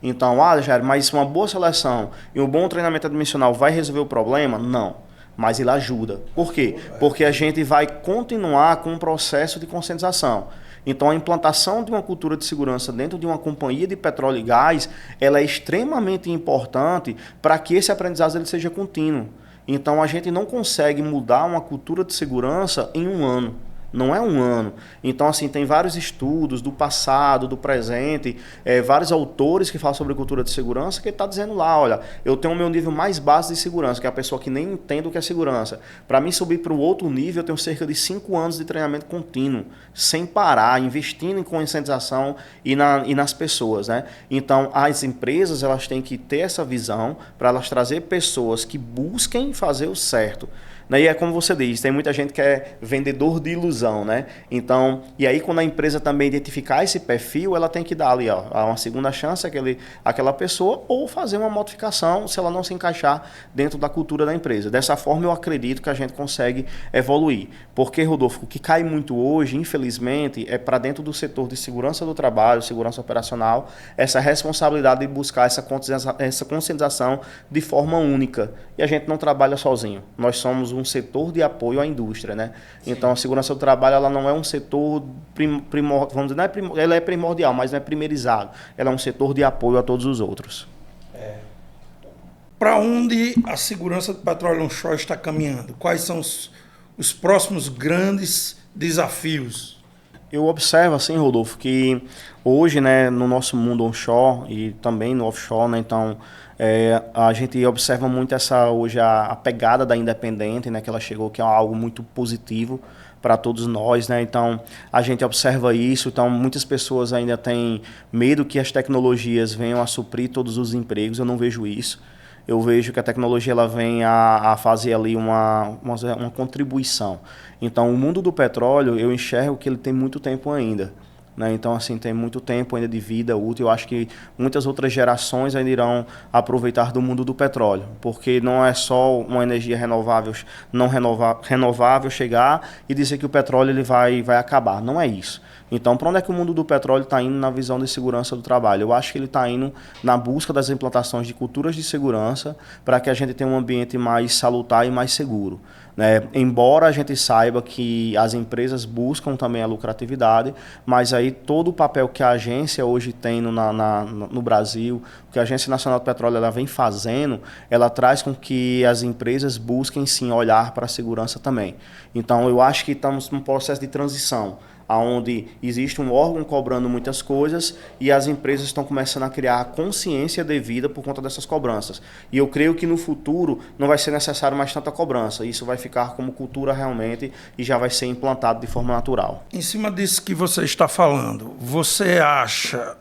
[SPEAKER 2] Então, Jair, mas uma boa seleção e um bom treinamento admissional vai resolver o problema? Não. Mas ele ajuda. Por quê? Porque a gente vai continuar com um processo de conscientização. Então, a implantação de uma cultura de segurança dentro de uma companhia de petróleo e gás, ela é extremamente importante para que esse aprendizado ele seja contínuo. Então, a gente não consegue mudar uma cultura de segurança em um ano. não é um ano. Então, assim, tem vários estudos do passado, do presente, vários autores que falam sobre cultura de segurança, que ele está dizendo lá, olha, eu tenho o meu nível mais básico de segurança, que é a pessoa que nem entende o que é segurança. Para mim subir para o outro nível, eu tenho cerca de 5 anos de treinamento contínuo, sem parar, investindo em conscientização e nas pessoas, né? Então, as empresas, elas têm que ter essa visão para elas trazer pessoas que busquem fazer o certo. E é como você diz, tem muita gente que é vendedor de ilusão, né? Então, e aí quando a empresa também identificar esse perfil, ela tem que dar ali, ó, uma segunda chance àquela pessoa, ou fazer uma modificação se ela não se encaixar dentro da cultura da empresa. Dessa forma, eu acredito que a gente consegue evoluir. Porque, Rodolfo, o que cai muito hoje, infelizmente, é para dentro do setor de segurança do trabalho, segurança operacional, essa responsabilidade de buscar essa conscientização de forma única. E a gente não trabalha sozinho. Nós somos um setor de apoio à indústria, né? Sim. Então, a segurança do trabalho, ela não é um setor primordial, vamos dizer, ela é primordial, mas não é primeirizado. Ela é um setor de apoio a todos os outros.
[SPEAKER 1] Para onde a segurança do petróleo onshore está caminhando? Quais são os próximos grandes desafios?
[SPEAKER 2] Eu observo, assim, Rodolfo, que hoje, né, no nosso mundo onshore e também no offshore, né, então, a gente observa muito hoje a pegada da independente, né, que ela chegou, que é algo muito positivo para todos nós, né? Então, a gente observa isso. Então, muitas pessoas ainda têm medo que as tecnologias venham a suprir todos os empregos. Eu não vejo isso. Eu vejo que a tecnologia ela vem a fazer ali uma contribuição. Então, o mundo do petróleo, eu enxergo que ele tem muito tempo ainda. Né? Então, assim, tem muito tempo ainda de vida útil. Eu acho que muitas outras gerações ainda irão aproveitar do mundo do petróleo, porque não é só uma energia renovável, renovável chegar e dizer que o petróleo ele vai acabar. Não é isso. Então, para onde é que o mundo do petróleo está indo na visão de segurança do trabalho? Eu acho que ele está indo na busca das implantações de culturas de segurança para que a gente tenha um ambiente mais salutar e mais seguro. Né? Embora a gente saiba que as empresas buscam também a lucratividade, mas aí todo o papel que a agência hoje tem no Brasil, que a Agência Nacional do Petróleo ela vem fazendo, ela traz com que as empresas busquem sim olhar para a segurança também. Então, eu acho que estamos num processo de transição, onde existe um órgão cobrando muitas coisas e as empresas estão começando a criar consciência devida por conta dessas cobranças. E eu creio que no futuro não vai ser necessário mais tanta cobrança. Isso vai ficar como cultura realmente e já vai ser implantado de forma natural.
[SPEAKER 1] Em cima disso que você está falando, você acha,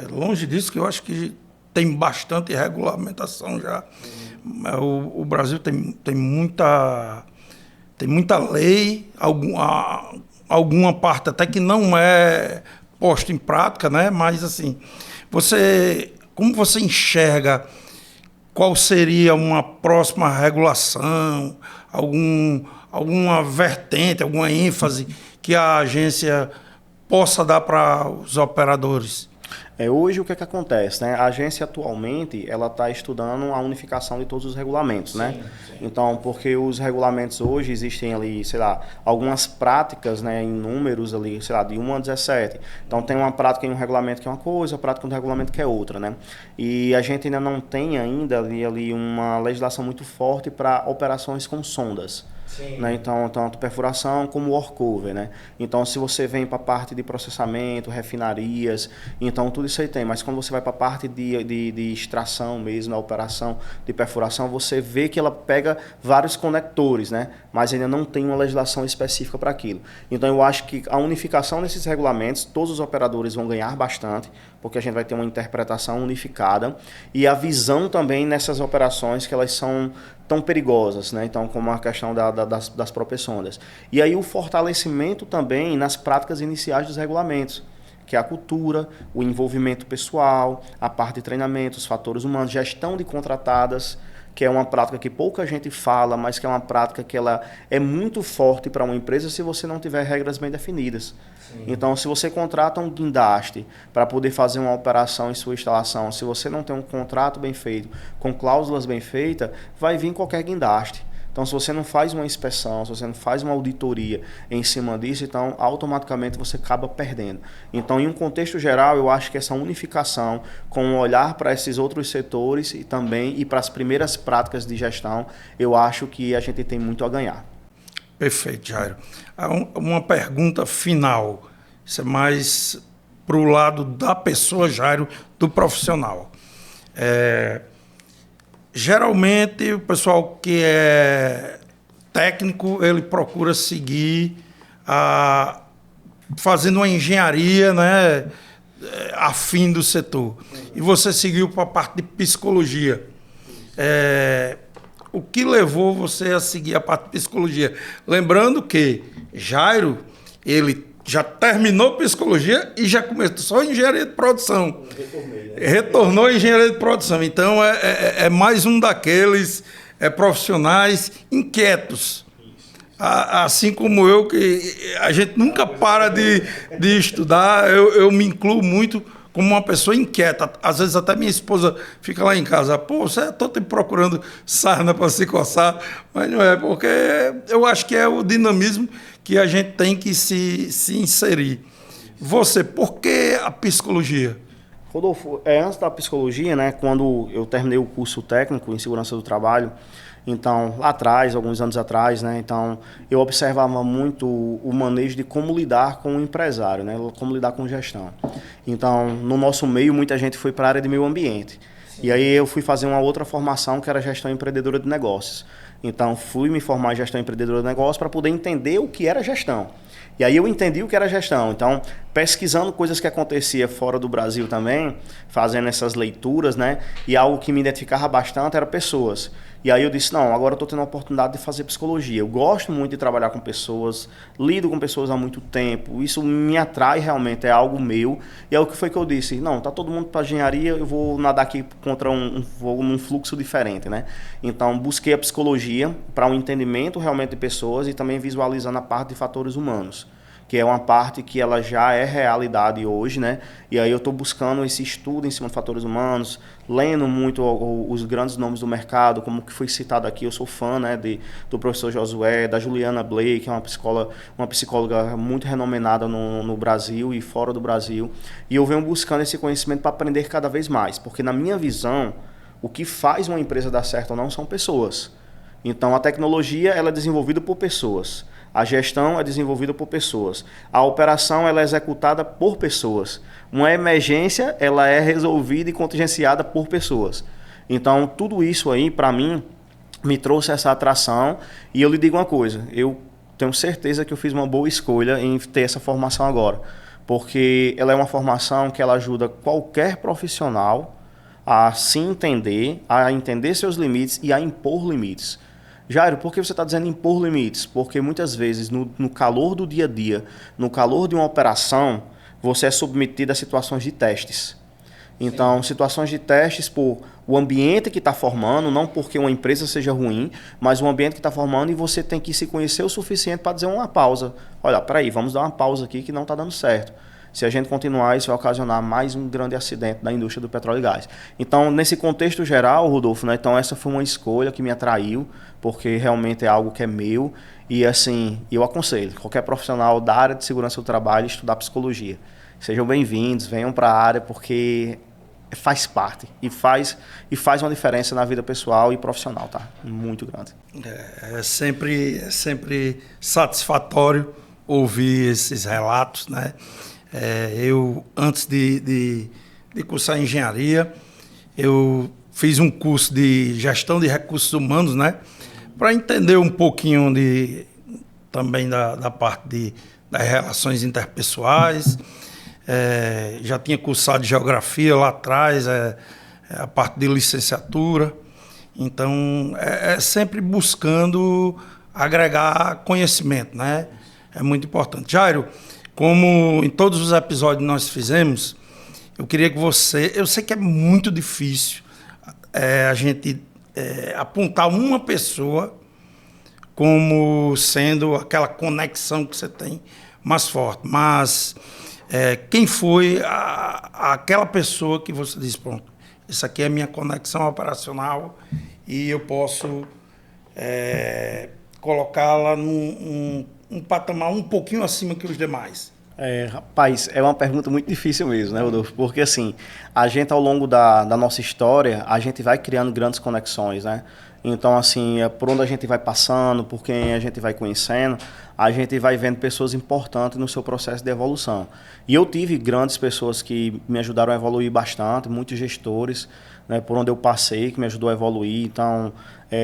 [SPEAKER 1] longe disso que eu acho que tem bastante regulamentação já. O Brasil tem muita lei, alguma parte até que não é posta em prática, né? Mas assim, como você enxerga qual seria uma próxima regulação, alguma vertente, alguma ênfase que a agência possa dar para os operadores?
[SPEAKER 2] Hoje o que acontece, né? A agência atualmente ela está estudando a unificação de todos os regulamentos, né? Sim. Então, porque os regulamentos hoje existem ali, sei lá, algumas práticas, né, em números ali, sei lá, de 1 a 17. Então tem uma prática em um regulamento que é uma coisa, a prática em um regulamento que é outra, né? E a gente ainda não tem ainda ali uma legislação muito forte para operações com sondas. Né? Então, tanto perfuração como workover, né? Então, se você vem para a parte de processamento, refinarias, então tudo isso aí tem. Mas quando você vai para a parte de extração mesmo, a operação de perfuração, você vê que ela pega vários conectores, né? Mas ainda não tem uma legislação específica para aquilo. Então, eu acho que a unificação desses regulamentos, todos os operadores vão ganhar bastante, porque a gente vai ter uma interpretação unificada e a visão também nessas operações que elas são tão perigosas, né? Então, como a questão das próprias sondas. E aí o fortalecimento também nas práticas iniciais dos regulamentos, que é a cultura, o envolvimento pessoal, a parte de treinamento, os fatores humanos, gestão de contratadas, que é uma prática que pouca gente fala, mas que é uma prática que ela é muito forte para uma empresa se você não tiver regras bem definidas. Sim. Então, se você contrata um guindaste para poder fazer uma operação em sua instalação, se você não tem um contrato bem feito, com cláusulas bem feitas, vai vir qualquer guindaste. Então, se você não faz uma inspeção, se você não faz uma auditoria em cima disso, então automaticamente você acaba perdendo. Então, em um contexto geral, eu acho que essa unificação com um olhar para esses outros setores e também para as primeiras práticas de gestão, eu acho que a gente tem muito a ganhar.
[SPEAKER 1] Perfeito, Jairo. Uma pergunta final, isso é mais para o lado da pessoa, Jairo, do profissional. Geralmente, o pessoal que é técnico, ele procura seguir fazendo uma engenharia, né, afim do setor. E você seguiu para a parte de psicologia. O que levou você a seguir a parte de psicologia? Lembrando que Jairo, ele já terminou psicologia e já começou engenharia de produção. Retornou em engenharia de produção. Então, é mais um daqueles profissionais inquietos. Assim como eu, que a gente nunca para de estudar, eu me incluo muito como uma pessoa inquieta. Às vezes até minha esposa fica lá em casa, pô, você está todo tempo procurando sarna para se coçar, mas não é, porque eu acho que é o dinamismo que a gente tem que se inserir. Você, por que a psicologia?
[SPEAKER 2] Rodolfo, antes da psicologia, né, quando eu terminei o curso técnico em segurança do trabalho, então, lá atrás, alguns anos atrás, né, então, eu observava muito o manejo de como lidar com o empresário, né, como lidar com gestão. Então, no nosso meio, muita gente foi para a área de meio ambiente. Sim. E aí eu fui fazer uma outra formação, que era gestão empreendedora de negócios. Então, fui me formar em gestão empreendedora de negócios para poder entender o que era gestão. E aí eu entendi o que era gestão. Então, pesquisando coisas que acontecia fora do Brasil também, fazendo essas leituras, né? E algo que me identificava bastante era pessoas. E aí eu disse, não, agora eu estou tendo a oportunidade de fazer psicologia. Eu gosto muito de trabalhar com pessoas, lido com pessoas há muito tempo. Isso me atrai realmente, é algo meu. E é o que foi que eu disse, não, tá todo mundo para engenharia, eu vou nadar aqui contra num fluxo diferente, né? Então, busquei a psicologia para um entendimento realmente de pessoas e também visualizando a parte de fatores humanos, que é uma parte que ela já é realidade hoje, né? E aí eu estou buscando esse estudo em cima de fatores humanos, lendo muito os grandes nomes do mercado, como que foi citado aqui, eu sou fã, né, do professor Josué, da Juliana Blake, que é uma psicóloga muito renomenada no Brasil e fora do Brasil, e eu venho buscando esse conhecimento para aprender cada vez mais, porque na minha visão, o que faz uma empresa dar certo ou não são pessoas. Então a tecnologia ela é desenvolvida por pessoas. A gestão é desenvolvida por pessoas. A operação ela é executada por pessoas. Uma emergência ela é resolvida e contingenciada por pessoas. Então, tudo isso aí, para mim, me trouxe essa atração. E eu lhe digo uma coisa, eu tenho certeza que eu fiz uma boa escolha em ter essa formação agora. Porque ela é uma formação que ela ajuda qualquer profissional a se entender, a entender seus limites e a impor limites. Jairo, por que você está dizendo impor limites? Porque muitas vezes, no calor do dia a dia, no calor de uma operação, você é submetido a situações de testes. Então, sim, situações de testes por o ambiente que está formando, não porque uma empresa seja ruim, mas o ambiente que está formando e você tem que se conhecer o suficiente para dizer uma pausa. Olha, peraí, vamos dar uma pausa aqui que não está dando certo. Se a gente continuar, isso vai ocasionar mais um grande acidente da indústria do petróleo e gás. Então, nesse contexto geral, Rodolfo, né, então essa foi uma escolha que me atraiu, porque realmente é algo que é meu. E assim, eu aconselho qualquer profissional da área de segurança do trabalho estudar psicologia. Sejam bem-vindos, venham para a área, porque faz parte e faz uma diferença na vida pessoal e profissional, tá? Muito grande.
[SPEAKER 1] É sempre satisfatório ouvir esses relatos, né? Eu, antes de cursar engenharia, eu fiz um curso de gestão de recursos humanos, né? Para entender um pouquinho também da parte das relações interpessoais. Já tinha cursado geografia lá atrás, a parte de licenciatura. Então, sempre buscando agregar conhecimento, né? É muito importante. Jairo, como em todos os episódios que nós fizemos, eu queria que você... Eu sei que é muito difícil a gente apontar uma pessoa como sendo aquela conexão que você tem mais forte. Mas quem foi aquela pessoa que você disse, pronto, isso aqui é a minha conexão operacional e eu posso colocá-la num patamar um pouquinho acima que os demais?
[SPEAKER 2] Rapaz, é uma pergunta muito difícil mesmo, né, Rodolfo? Porque assim, a gente ao longo da nossa história, a gente vai criando grandes conexões, né? Então, assim, por onde a gente vai passando, por quem a gente vai conhecendo, a gente vai vendo pessoas importantes no seu processo de evolução. E eu tive grandes pessoas que me ajudaram a evoluir bastante, muitos gestores, né, por onde eu passei, que me ajudou a evoluir. Então,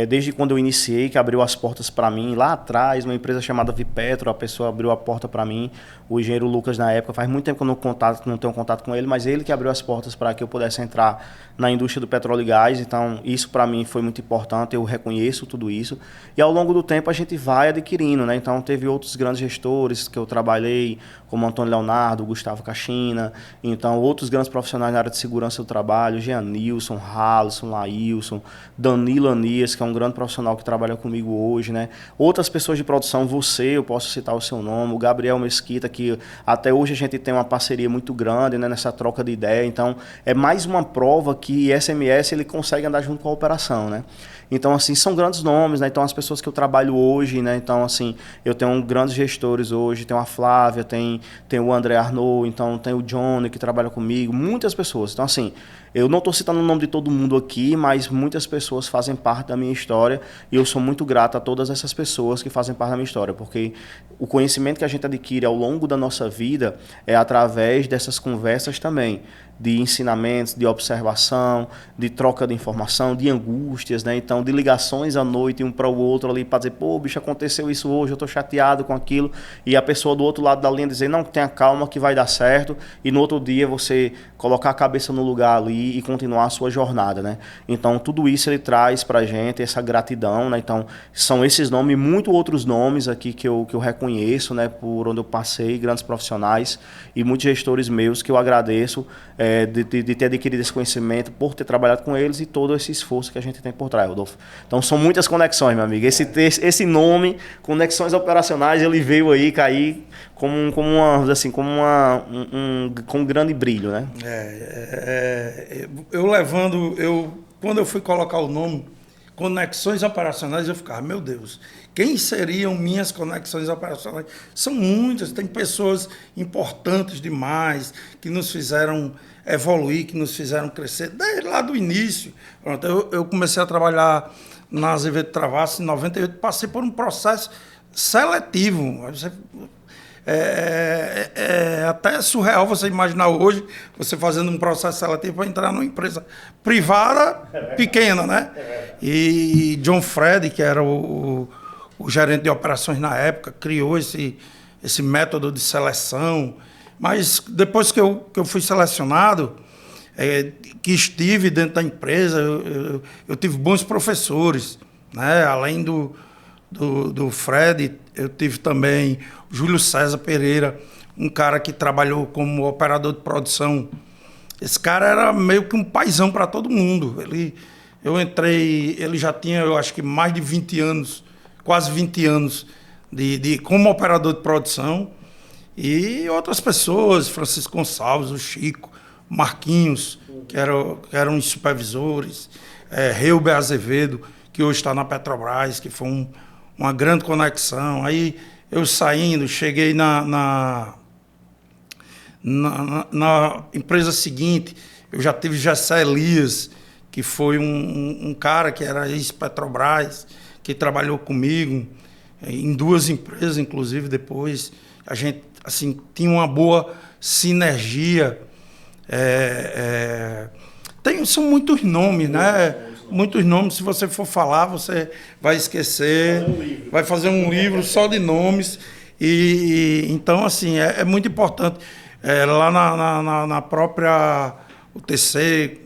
[SPEAKER 2] desde quando eu iniciei, que abriu as portas para mim, lá atrás, uma empresa chamada Vipetro, a pessoa abriu a porta para mim, o engenheiro Lucas na época, faz muito tempo que eu não tenho contato com ele, mas ele que abriu as portas para que eu pudesse entrar na indústria do petróleo e gás. Então, isso para mim foi muito importante, eu reconheço tudo isso. E ao longo do tempo a gente vai adquirindo, né? Então, teve outros grandes gestores que eu trabalhei, como Antônio Leonardo, Gustavo Caixina, então outros grandes profissionais na área de segurança do trabalho, Jean Nilson, Halisson, Laílson, Danilo Anias, que é um grande profissional que trabalha comigo hoje, né? Outras pessoas de produção, você, eu posso citar o seu nome, o Gabriel Mesquita, que até hoje a gente tem uma parceria muito grande, né, nessa troca de ideia. Então, é mais uma prova que SMS ele consegue andar junto com a operação, né? Então, assim, são grandes nomes, né? Então, as pessoas que eu trabalho hoje, né? Então, assim, eu tenho grandes gestores hoje, tem a Flávia, tem o André Arnaud, então tem o Johnny que trabalha comigo, muitas pessoas. Então, assim, eu não estou citando o nome de todo mundo aqui, mas muitas pessoas fazem parte da minha história e eu sou muito grato a todas essas pessoas que fazem parte da minha história, porque o conhecimento que a gente adquire ao longo da nossa vida é através dessas conversas também, de ensinamentos, de observação, de troca de informação, de angústias, né? Então, de ligações à noite um para o outro ali para dizer, pô, bicho, aconteceu isso hoje, eu estou chateado com aquilo, e a pessoa do outro lado da linha dizer, não, tenha calma que vai dar certo, e no outro dia você colocar a cabeça no lugar ali e continuar a sua jornada, né? Então, tudo isso ele traz para a gente, essa gratidão, né? Então, são esses nomes e muitos outros nomes aqui que eu reconheço, né? Por onde eu passei, grandes profissionais e muitos gestores meus que eu agradeço de ter adquirido esse conhecimento, por ter trabalhado com eles e todo esse esforço que a gente tem por trás, Rodolfo. Então, são muitas conexões, meu amigo. Esse nome, Conexões Operacionais, ele veio aí cair com um grande brilho, né?
[SPEAKER 1] Quando eu fui colocar o nome Conexões Operacionais, eu ficava, meu Deus, quem seriam minhas conexões operacionais? São muitas, tem pessoas importantes demais que nos fizeram evoluir, que nos fizeram crescer, desde lá do início. Pronto, eu comecei a trabalhar na Azevedo Travassos em 98, passei por um processo seletivo. É até surreal você imaginar hoje você fazendo um processo seletivo para entrar numa empresa privada pequena, né? E John Fred, que era o gerente de operações na época, criou esse método de seleção. Mas depois que eu fui selecionado, que estive dentro da empresa, eu tive bons professores, né? Além do Fred, eu tive também o Júlio César Pereira, um cara que trabalhou como operador de produção. Esse cara era meio que um paizão para todo mundo. Eu entrei, ele já tinha, eu acho que mais de 20 anos, quase 20 anos como operador de produção. E outras pessoas, Francisco Gonçalves, o Chico, Marquinhos, que eram os supervisores, Reuber Azevedo, que hoje está na Petrobras, que foi uma grande conexão. Aí eu saindo, cheguei na empresa seguinte, eu já tive Jessé Elias, que foi um cara que era ex-Petrobras, que trabalhou comigo em duas empresas, inclusive, depois. A gente assim, tinha uma boa sinergia. São muitos nomes, né? Muitos nomes, se você for falar, você vai esquecer, vai fazer um livro só de nomes. Então, assim, é muito importante. Lá na própria UTC,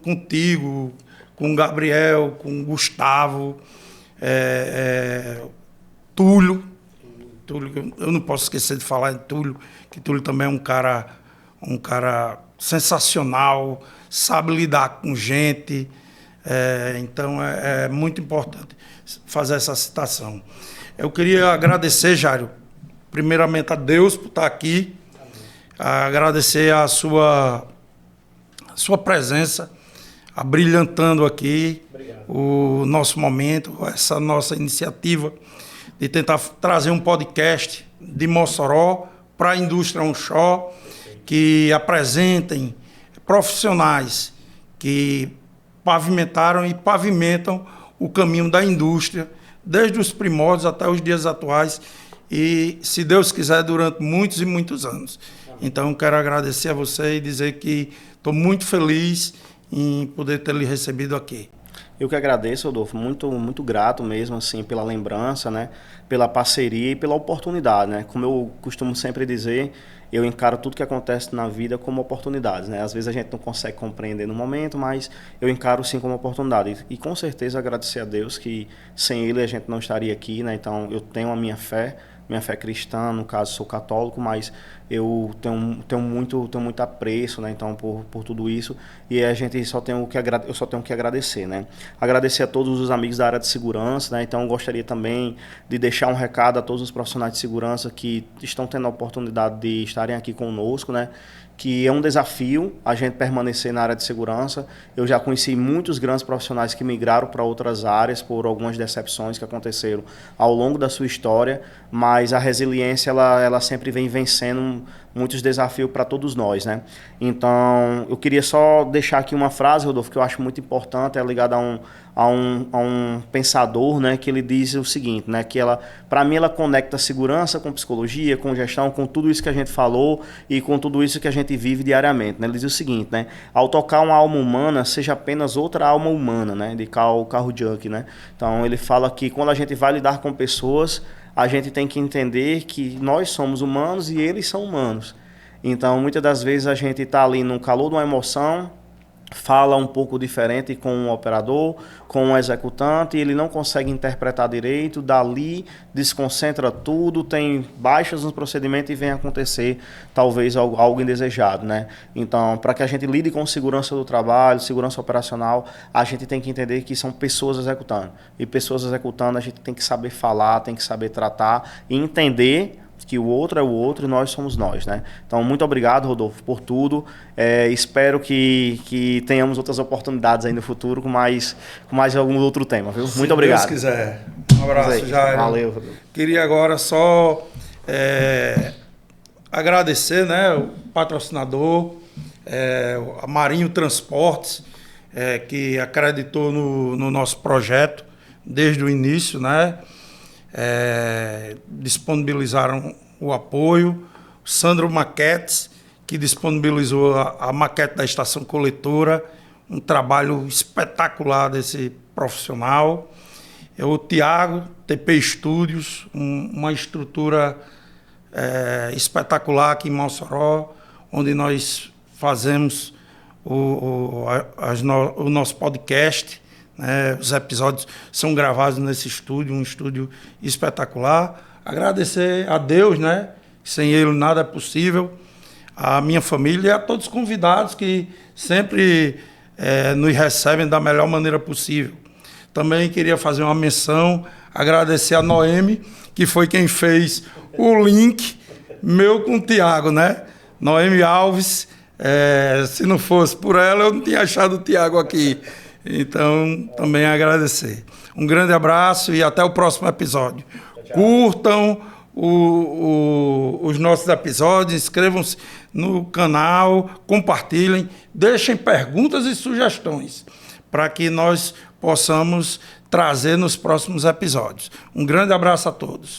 [SPEAKER 1] contigo, com o Gabriel, com o Gustavo, Túlio, eu não posso esquecer de falar em Túlio, que Túlio também é um cara sensacional, sabe lidar com gente. Então, é muito importante fazer essa citação. Eu queria agradecer, Jairo, primeiramente a Deus por estar aqui, agradecer a sua presença, abrilhantando aqui o nosso momento, essa nossa iniciativa de tentar trazer um podcast de Mossoró para a indústria onshore, que apresentem profissionais que pavimentaram e pavimentam o caminho da indústria, desde os primórdios até os dias atuais, e, se Deus quiser, durante muitos e muitos anos. Então, quero agradecer a você e dizer que estou muito feliz em poder ter lhe recebido aqui.
[SPEAKER 2] Eu que agradeço, Rodolfo, muito grato mesmo, assim, pela lembrança, né, pela parceria e pela oportunidade, né. Como eu costumo sempre dizer, eu encaro tudo que acontece na vida como oportunidades, né. Às vezes a gente não consegue compreender no momento, mas eu encaro sim como oportunidade. E com certeza agradecer a Deus que sem Ele a gente não estaria aqui, né. Então eu tenho a minha fé cristã, no caso sou católico, mas eu tenho muito apreço, né, então por tudo isso, e a gente eu só tenho que agradecer, né. Agradecer a todos os amigos da área de segurança, né, então eu gostaria também de deixar um recado a todos os profissionais de segurança que estão tendo a oportunidade de estarem aqui conosco, né, que é um desafio a gente permanecer na área de segurança. Eu já conheci muitos grandes profissionais que migraram para outras áreas por algumas decepções que aconteceram ao longo da sua história, mas a resiliência ela sempre vem vencendo muitos desafios para todos nós, né? Então, eu queria só deixar aqui uma frase, Rodolfo, que eu acho muito importante, é ligada a um pensador, né, que ele diz o seguinte, né, que para mim ela conecta segurança com psicologia, com gestão, com tudo isso que a gente falou e com tudo isso que a gente vive diariamente, né? Ele diz o seguinte, né, ao tocar uma alma humana, seja apenas outra alma humana, né, de Carl Jung, né? Então, ele fala que quando a gente vai lidar com pessoas, a gente tem que entender que nós somos humanos e eles são humanos. Então, muitas das vezes a gente está ali no calor de uma emoção, fala um pouco diferente com um operador, com um executante, e ele não consegue interpretar direito, dali desconcentra tudo, tem baixas nos procedimentos e vem acontecer talvez algo indesejado, né? Então, para que a gente lide com segurança do trabalho, segurança operacional, a gente tem que entender que são pessoas executando. E pessoas executando, a gente tem que saber falar, tem que saber tratar e entender que o outro é o outro e nós somos nós, né? Então, muito obrigado, Rodolfo, por tudo. Espero que tenhamos outras oportunidades aí no futuro com mais algum outro tema, viu? Muito obrigado.
[SPEAKER 1] Se Deus quiser. Um abraço, Jairo.
[SPEAKER 2] Valeu, Rodolfo.
[SPEAKER 1] Queria agora só agradecer, né, o patrocinador, a Marinho Transportes, que acreditou no nosso projeto desde o início, né? Disponibilizaram o apoio. Sandro Maquetes, que disponibilizou a maquete da estação coletora, um trabalho espetacular desse profissional. O Tiago, TP Studios, uma estrutura espetacular aqui em Mossoró, onde nós fazemos o nosso podcast. Os episódios são gravados nesse estúdio, um estúdio espetacular. Agradecer a Deus, né? Sem Ele nada é possível. A minha família e a todos os convidados que sempre nos recebem da melhor maneira possível. Também queria fazer uma menção, agradecer a Noemi, que foi quem fez o link meu com o Tiago, né? Noemi Alves, se não fosse por ela, eu não tinha achado o Tiago aqui. Então, também agradecer. Um grande abraço e até o próximo episódio. Tchau. Curtam os nossos episódios, inscrevam-se no canal, compartilhem, deixem perguntas e sugestões para que nós possamos trazer nos próximos episódios. Um grande abraço a todos.